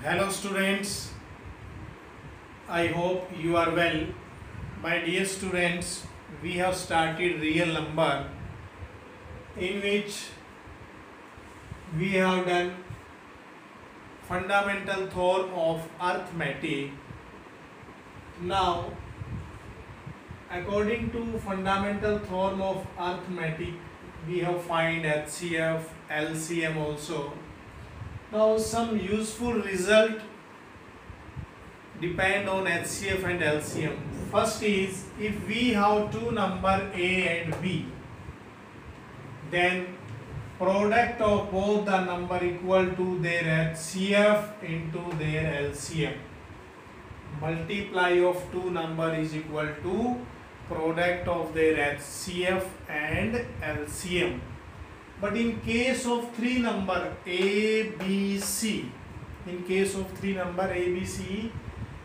Hello students, I hope you are well. My dear students, we have started real number in which we have done fundamental theorem of arithmetic. Now, according to fundamental theorem of arithmetic, we have find HCF, LCM also. Now, some useful result depend on HCF and LCM. First is, if we have two number A and B, then product of both the number equal to their HCF into their LCM. Multiply of two number is equal to product of their HCF and LCM. But in case of three number A, B, C,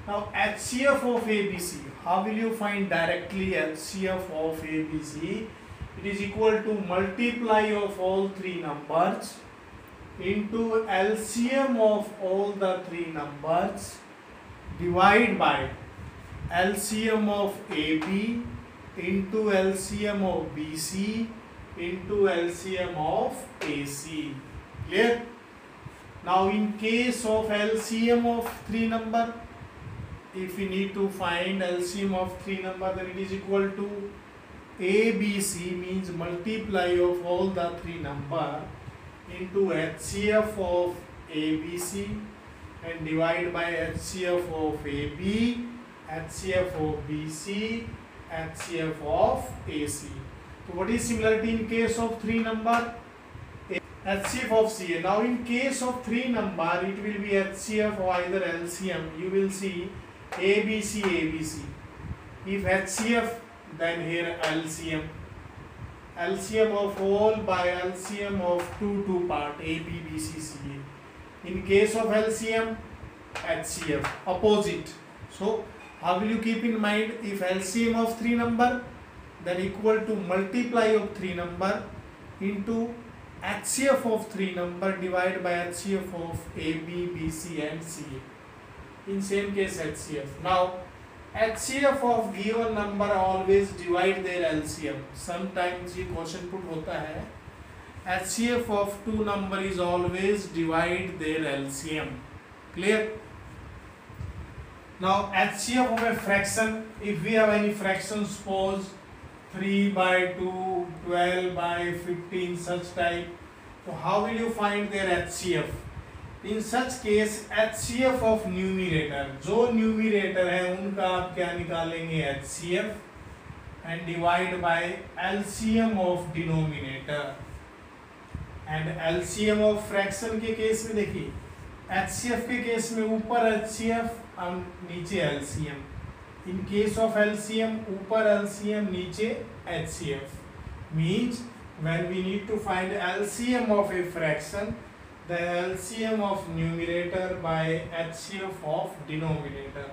now HCF of ABC, how will you find directly HCF of ABC? It is equal to multiply of all three numbers into LCM of all the three numbers divide by LCM of AB into LCM of BC into LCM of AC. Clear? Now in case of LCM of three number, if we need to find LCM of three number, then it is equal to ABC means multiply of all the three number into HCF of ABC and divide by HCF of AB, HCF of BC, HCF of AC. So what is similarity in case of three number? HCF of CA. Now in case of three number, it will be HCF or either LCM. You will see ABC, ABC. If HCF, then here LCM. LCM of all by LCM of two part A, B, B, C, C, A. In case of LCM, HCF, opposite. So how will you keep in mind? If LCM of three number, then equal to multiply of three number into HCF of three number divided by HCF of A, B, B, C and C. In same case HCF. Now HCF of given number always divide their LCM. Sometimes ये question put होता है. HCF of two number is always divide their LCM. Clear? Now HCF of a fraction, if we have any fraction, suppose 3 by 2, 12 by 15, such type. So how will you find their HCF? In such case HCF of numerator, जो numerator है उनका आप क्या निकालेंगे? HCF and divide by LCM of denominator. And LCM of fraction के case में देखिए, HCF के केस में ऊपर HCF और नीचे LCM. In case of LCM, ऊपर LCM नीचे HCF. Means when we need to find LCM of a fraction, the LCM of numerator by HCF of denominator.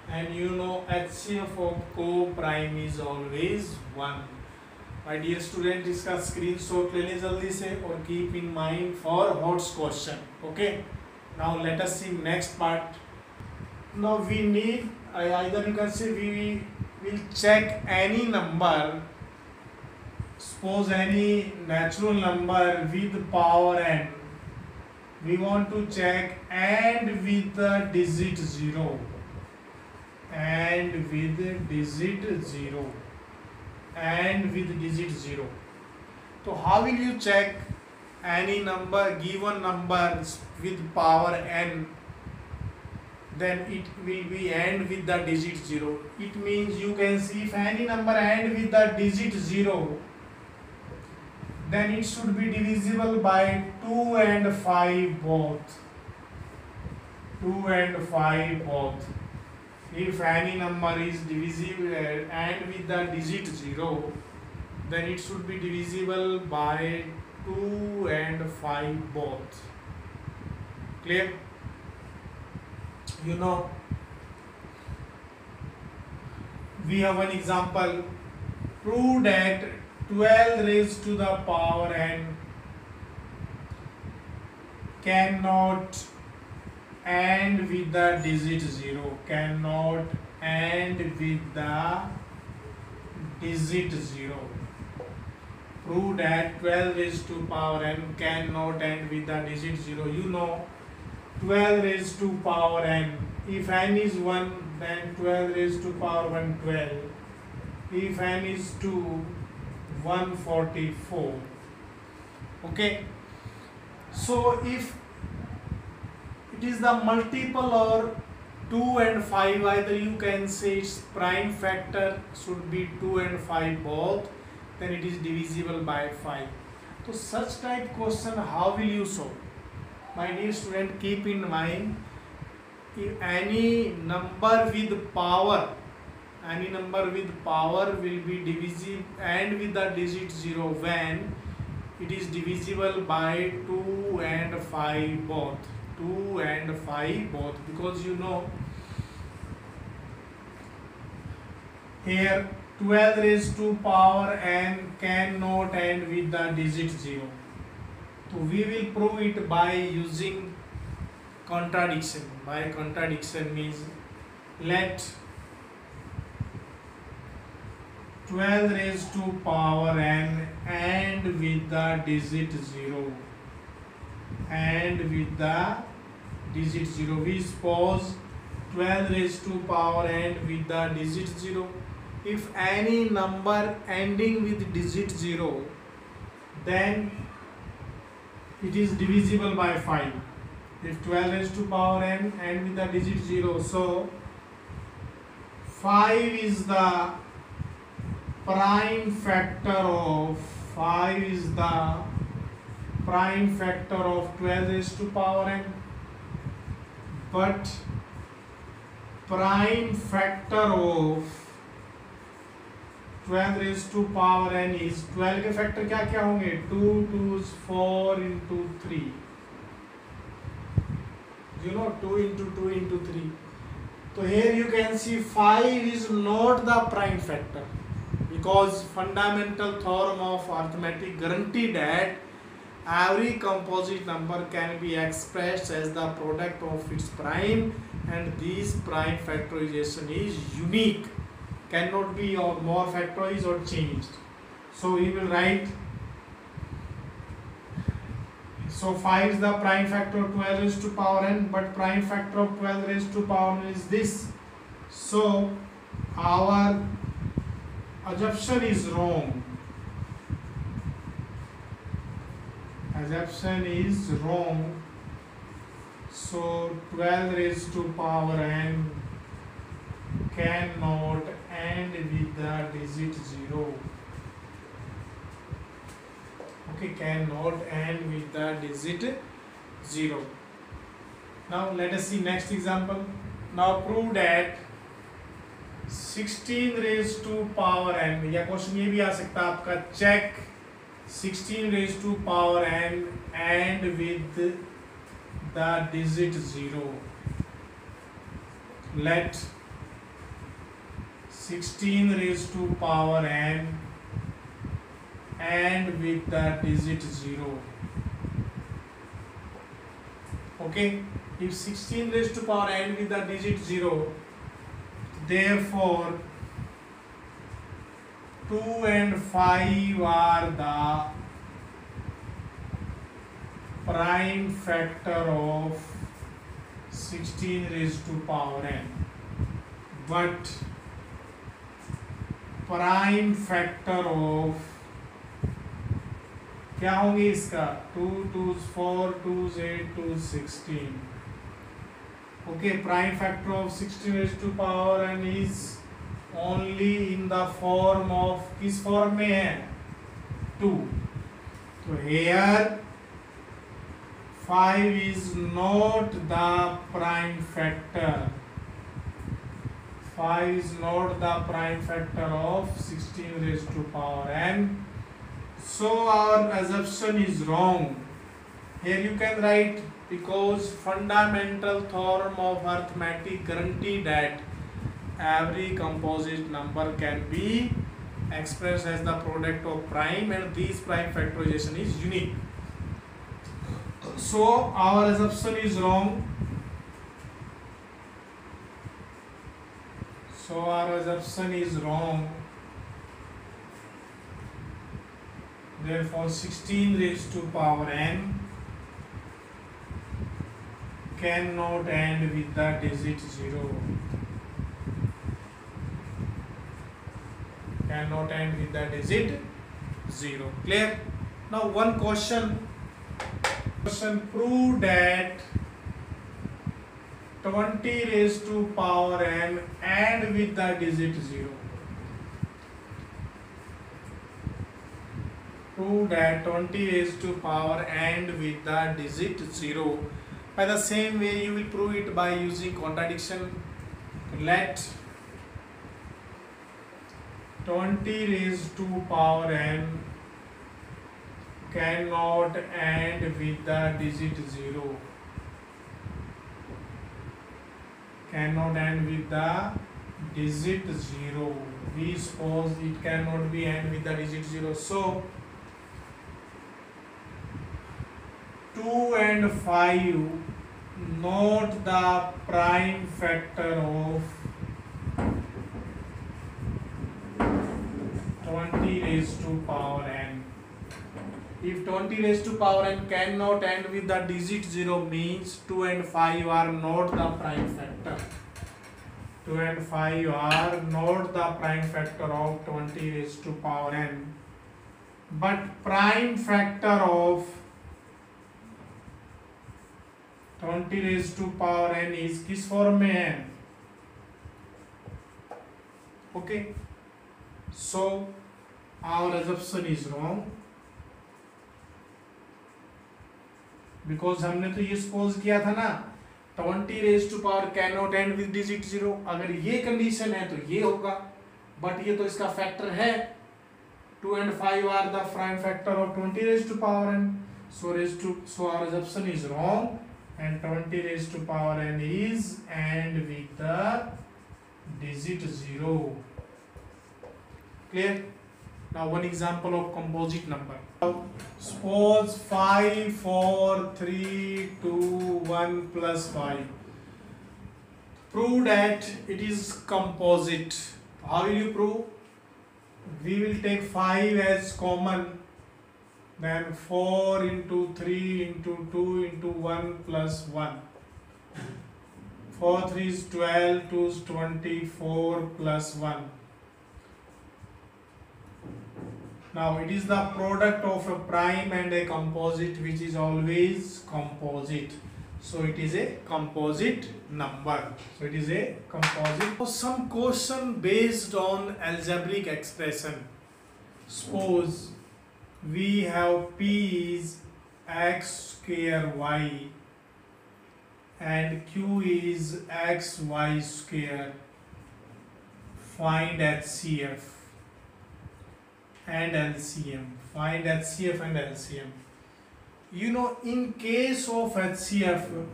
And you know HCF of co-prime is always 1. My dear student, इसका screenshot ले लें जल्दी से और keep in mind for hot question. Okay. Now let us see next part. Now we need, either you can say we will check any number. Suppose any natural number with power n. We want to check and with the digit 0. And with digit 0. And with digit 0. So how will you check any number, given numbers with power n? Then it will be end with the digit 0. It means you can see if any number end with the digit 0, then it should be divisible by 2 and 5 both. 2 and 5 both. If any number is divisible and with the digit 0, then it should be divisible by 2 and 5 both. Clear? You know, we have an example. Prove that 12 raised to the power n cannot end with the digit 0. Cannot end with the digit 0. Prove that 12 raised to power n cannot end with the digit 0. You know 12 raised to power n. If n is 1, then 12 raised to power 1, 12. If n is 2, 144. Okay. So if it is the multiple or 2 and 5, either you can say its prime factor should be 2 and 5 both, then it is divisible by 5. So such type question, how will you solve? My dear student, keep in mind, if any number with power will be divisible and with the digit 0 when it is divisible by 2 and 5 both. 2 and 5 both, because you know here 12 raised to power n cannot end with the digit 0. So we will prove it by using contradiction. By contradiction means let 12 raised to power n and with the digit 0. And with the digit 0. We suppose 12 raised to power n with the digit 0. If any number ending with digit 0, then it is divisible by 5. If 12 raised to power n and with the digit 0, so 5 is the prime factor of 12 raised to power n, but prime factor of 12 raised to power n is 12 के factor क्या क्या होंगे 2 2s 4 into 3, you know 2 into 2 into 3. So here you can see 5 is not the prime factor, because fundamental theorem of arithmetic guarantee that every composite number can be expressed as the product of its prime, and this prime factorization is unique, cannot be or more factorized or changed. So we will write, so 5 is the prime factor of 12 raised to power n, but prime factor of 12 raised to power n is this. So our assumption is wrong. Assumption is wrong. So 12 raised to power n cannot end with the digit 0. Okay, cannot end with the digit 0. Now let us see next example. Now prove that 16 raised to power n, या question ये भी आ सकता है आपका, check 16 raised to power n and with the digit 0. Let 16 raised to power n and with the digit 0. Okay, if 16 raised to power n with the digit 0, therefore 2 and 5 are the prime factor of 16 raised to power n, but prime factor of क्या होंगे इसका 2 2s 4 2s 8 2s 16. Okay, prime factor of 16 raised to power n is only in the form of, किस form में है 2. So here 5 is not the prime factor. 5 is not the prime factor of 16 raised to power n. So our assumption is wrong. Here you can write, because fundamental theorem of arithmetic guarantee that every composite number can be expressed as the product of prime, and this prime factorization is unique. So our assumption is wrong. So our assumption is wrong. Therefore 16 raised to power n cannot end with the digit 0. Cannot end with the digit 0. Clear? Now one question. Prove that 20 raised to power n and with the digit 0. Prove that 20 raised to power and with the digit 0. By the same way you will prove it by using contradiction. Let 20 raised to power n cannot end with the digit 0. Cannot end with the digit 0. We suppose it cannot be end with the digit 0. So 2 and 5 not the prime factor of 20 raised to power n. If 20 raised to power n cannot end with the digit 0 means 2 and 5 are not the prime factor. 2 and 5 are not the prime factor of 20 raised to power n. But prime factor of 20 raised to power n is किस form में है? Okay. So our assumption is wrong. Because हमने तो ये suppose किया था ना 20 raised to power cannot end with digit 0. अगर ये कंडीशन है तो ये होगा. बट ये तो इसका फैक्टर है. 2 and 5 are the prime factor of 20 raised to power n. So our assumption is wrong. And 20 raised to power n is and with the digit 0. Clear? Now one example of composite number. Suppose 5, 4, 3, 2, 1 plus 5. Prove that it is composite. How will you prove? We will take 5 as common. Then 4 into 3 into 2 into 1 plus 1. 4 3 is 12, 2 is 24 plus 1. Now it is the product of a prime and a composite which is always composite. So it is a composite number. So it is a composite. So some question based on algebraic expression. Suppose we have p is x square y and q is x y square. Find HCF and LCM. Find HCF and LCM. You know, in case of HCF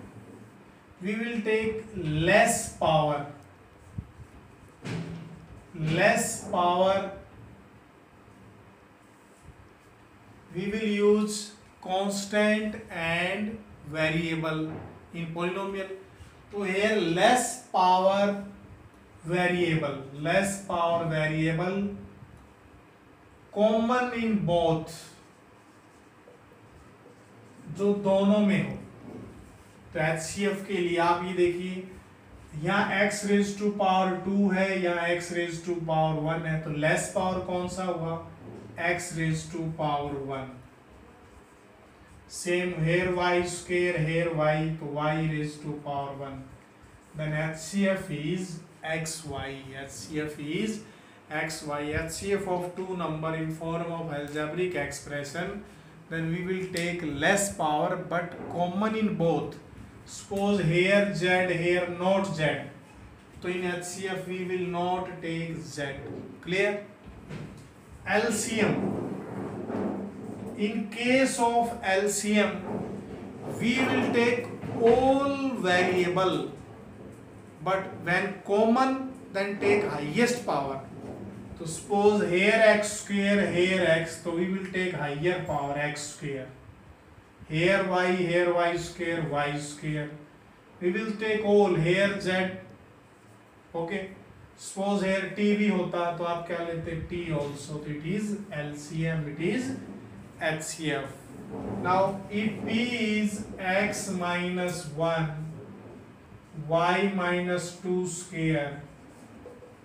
we will take less power. We will use constant and variable in polynomial. So here less power variable common in both, जो दोनों में हो. तो HCF के लिए आप ये देखिए यहाँ x रेज टू पावर 2 है, यहाँ x रेज टू पावर 1 है. तो लेस पावर कौन सा हुआ? x raised to power 1. Same here y square, here y, तो y raised to power 1. Then HCF is xy. HCF is xy. HCF of two number in form of algebraic expression. Then we will take less power but common in both. Suppose here z, here not z. So in HCF we will not take z. Clear? LCM. In case of LCM, we will take all variable, but when common, then take highest power. So suppose here x square, here x, so we will take higher power x square. Here y square, y square. We will take all here z. Okay. Suppose here t भी होता तो आप क्या लेते t also, तो it is LCM, it is HCF. Now if p is x minus 1, y minus 2 square,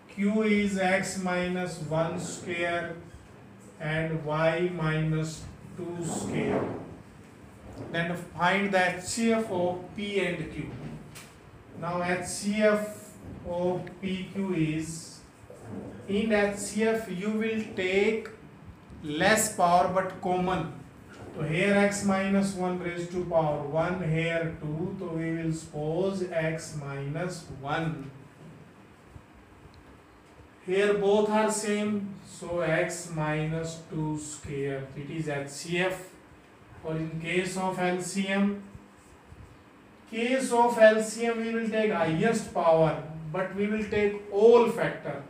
q is x minus 1 square and y minus 2 square, then find the HCF of p and q. Now HCF of PQ is, in HCF you will take less power but common. So here x minus 1 raised to power 1, here 2, so we will suppose x minus 1. Here both are same, so x minus 2 square, it is HCF. Or in case of LCM, we will take highest power, but we will take all factor.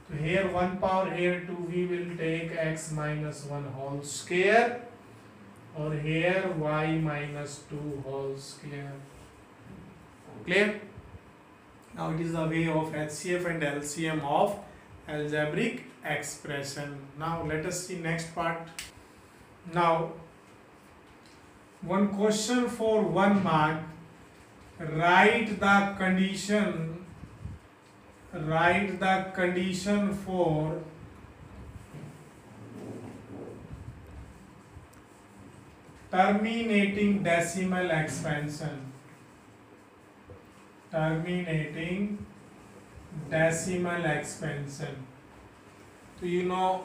So here 1 power, here 2, we will take x minus 1 whole square, or here y minus 2 whole square. Clear? Now it is the way of HCF and LCM of algebraic expression. Now let us see next part. Now one question for 1 mark. Write the condition for terminating decimal expansion. Terminating decimal expansion. So you know,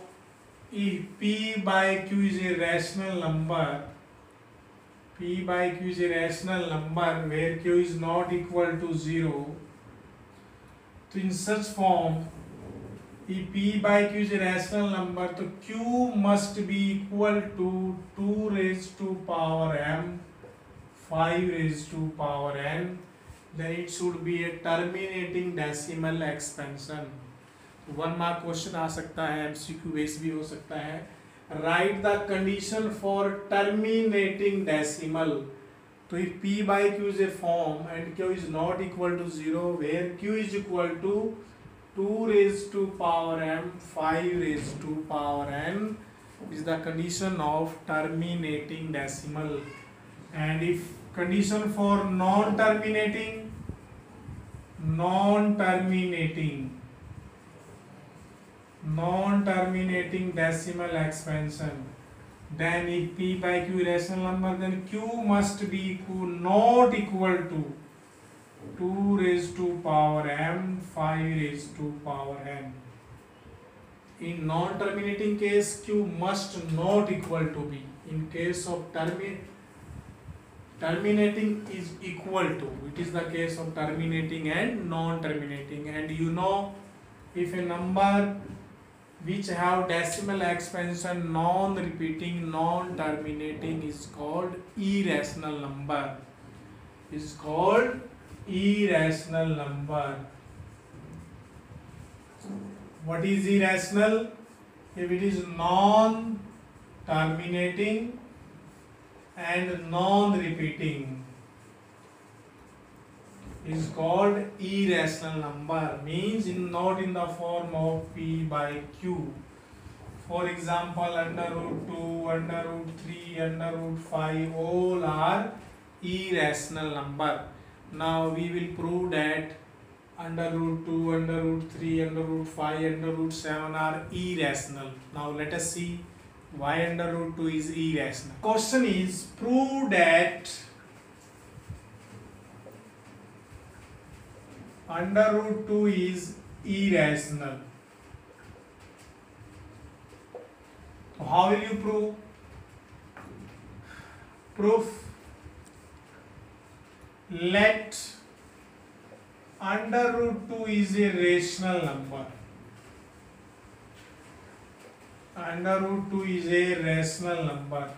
if p by q is a rational number, p by q is a rational number where q is not equal to 0. So in such form, if p by q is a rational number, so q must be equal to 2 raised to power m, 5 raised to power n. Then it should be a terminating decimal expansion. 1 mark question आ सकता है, MCQ base भी हो सकता है. Write the condition for terminating decimal. So if p by q is a form and q is not equal to 0, where q is equal to 2 raised to power m, 5 raised to power n, is the condition of terminating decimal. And if condition for non-terminating decimal expansion, then if p by q rational number, then q must be not equal to 2 raised to power m, 5 raised to power n. In non-terminating case, q must not equal to b. In case of terminating is equal to. It is the case of terminating and non-terminating. And you know, if a number which have decimal expansion non-repeating, non-terminating is called irrational number. Is called irrational number. What is irrational? If it is non-terminating and non-repeating, is called irrational number. Means not in the form of p by q. For example, under root 2, under root 3, under root 5, all are irrational number. Now we will prove that under root 2, under root 3, under root 5, under root 7 are irrational. Now let us see why under root 2 is irrational. Question is, prove that under root 2 is irrational. So how will you prove? Proof. Let under root 2 is a rational number. Under root 2 is a rational number.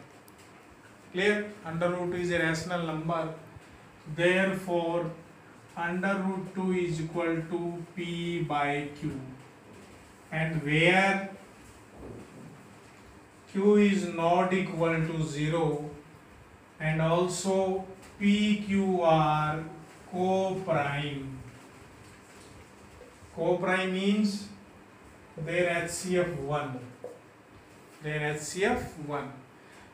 Clear? Under root 2 is a rational number. Therefore, under root 2 is equal to p by q. And where q is not equal to 0 and also p, q are co-prime. Co-prime means their HCF 1. Their HCF 1.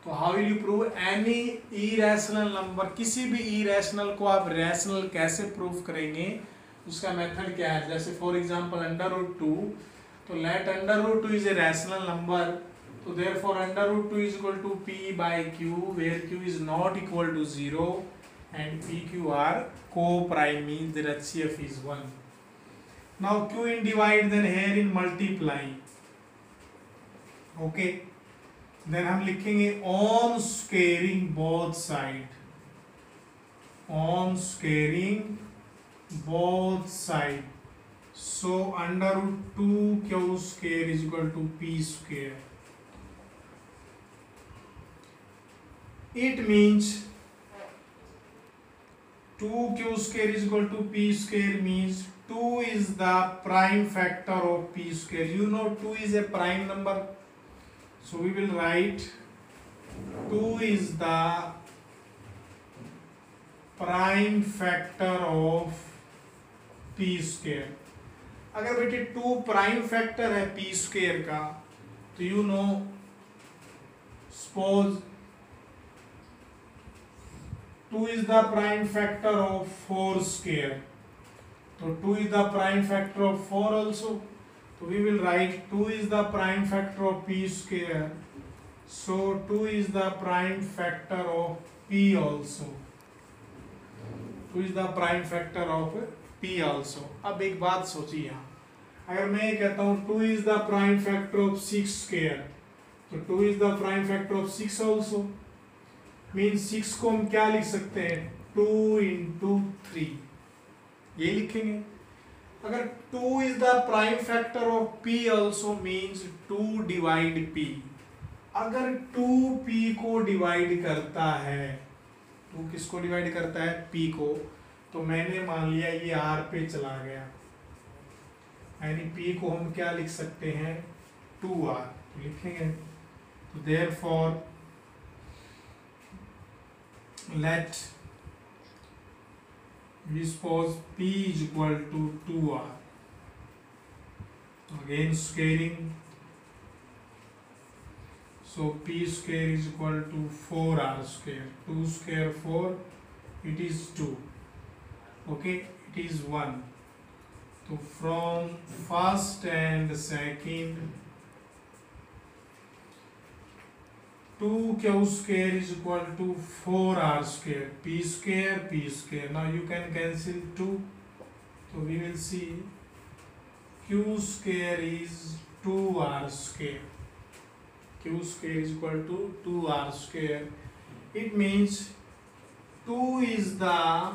तो how will you prove any irrational number? किसी भी irrational को आप rational कैसे prove करेंगे? उसका method क्या है? जैसे for example under root two, तो let under root two is a rational number, तो therefore under root two is equal to P by Q, where Q is not equal to 0 and P Q are co-prime means their HCF is 1. Now q in divide, then here in multiply. Okay, then हम लिखेंगे on squaring both side, on squaring both side. So under root 2 q square is equal to p square. It means 2q square is equal to p square means 2 is the prime factor of p square. You know 2 is a prime number, so we will write 2 is the prime factor of p square. अगर बेटे 2 prime factor है p square का, तो you know suppose 2 is the prime factor of 4 square, तो 2 is the prime factor of 4 also, so we will write 2 is the prime factor of p square, so 2 is the prime factor of p also, 2 is the prime factor of p also. अब एक बात सोचिए यहाँ, अगर मैं ये कहता हूँ 2 is the prime factor of 6 square, तो 2 is the prime factor of 6 also, means 6 को हम क्या लिख सकते हैं, 2 into 3, ये लिखेंगे. अगर 2 is the prime factor of p also means 2 divide p. अगर 2 p को डिवाइड करता है, 2 किसको डिवाइड करता है, p को, तो मैंने मान लिया ये r पे चला गया, यानी p को हम क्या लिख सकते हैं, 2r लिखेंगे. तो therefore let we suppose p is equal to 2r. Again squaring, so p square is equal to 4r square. 2 square 4, it is 2. Okay, it is 1. So from first and second, 2q square is equal to 4r square, p square, p square. Now you can cancel 2, so we will see q square is 2r square. Q square is equal to 2r square. It means 2 is the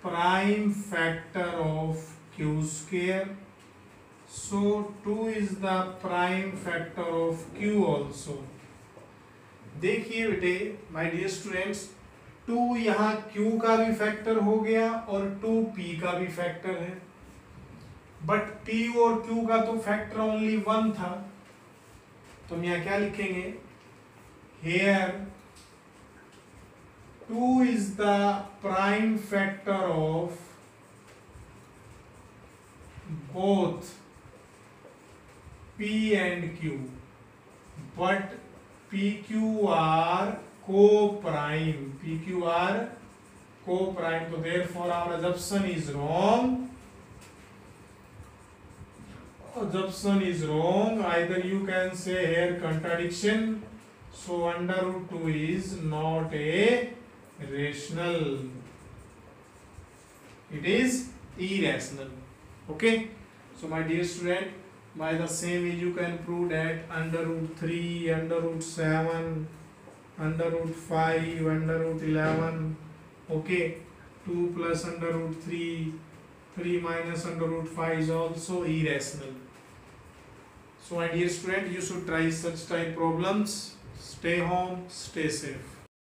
prime factor of q square, so 2 is the prime factor of q also. देखिए बेटे my dear students, 2 यहाँ q का भी factor हो गया और 2 p का भी फैक्टर है, बट p और q का तो फैक्टर ओनली 1 था, तो हम यहाँ क्या लिखेंगे, here 2 is the prime factor of both p and q, but pq are co-prime, pq are co-prime, so therefore our assumption is wrong. Assumption is wrong. Either you can say here contradiction, so under root 2 is not a rational, it is irrational. Okay, so my dear student, by the same way you can prove that under root 3, under root 7, under root 5, under root 11, okay, 2 plus under root 3, 3 minus under root 5 is also irrational. So my dear student, you should try such type problems. Stay home, stay safe.